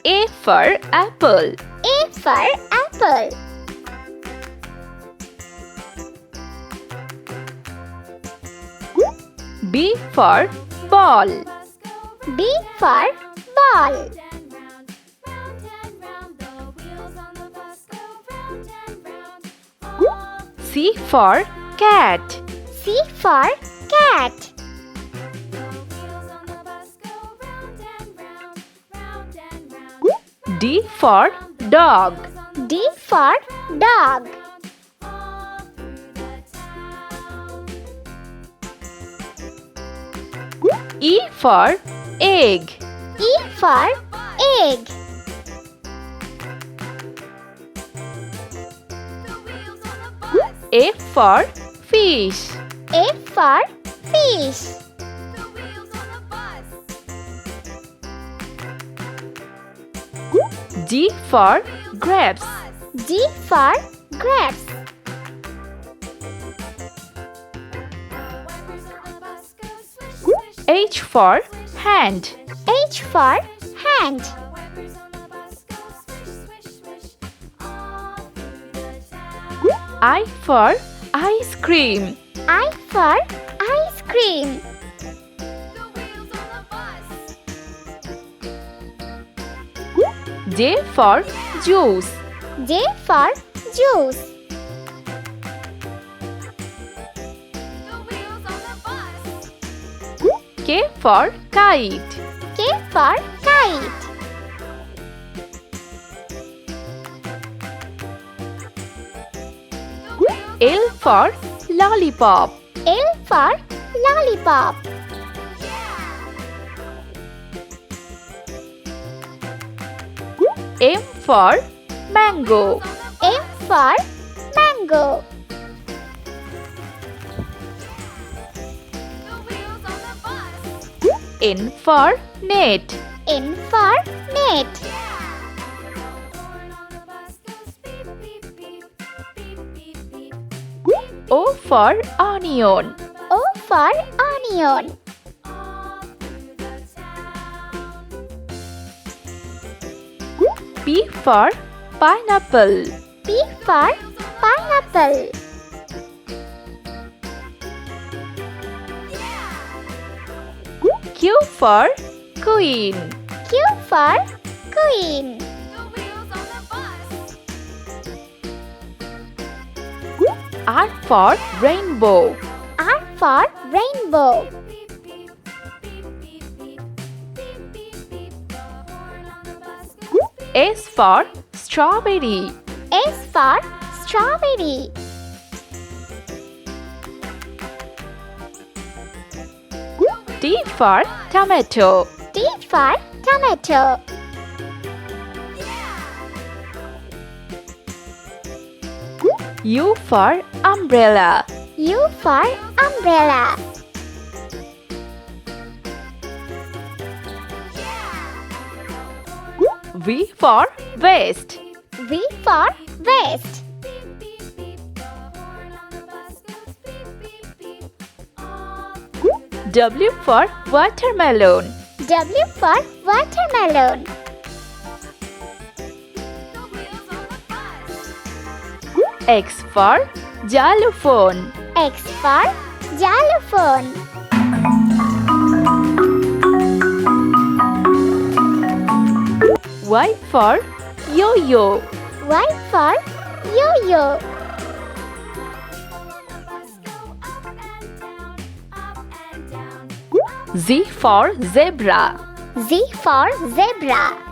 A for apple. A for apple. B for ball. B for ball. C for cat. C for cat. D for dog. D for dog. E for egg. E for egg. F for fish. F for fish. G for grapes. G for grapes. H for hand. H for hand. I for ice cream. I for ice cream. J for juice. J for juice. K for kite. K for kite. L for lollipop. L for lollipop. M for mango. M for mango. N for net. N for net. O for onion. O for onion. P for pineapple. P for pineapple. Q for queen. Q for queen. R for rainbow. R for rainbow. S for strawberry. S for strawberry. T for tomato. T for tomato. U for umbrella. U for umbrella. V for vest. V for vest. W for watermelon. W for watermelon. X for xylophone. X for xylophone. Y for yo-yo. Y for yo-yo. Z for zebra. Z for zebra.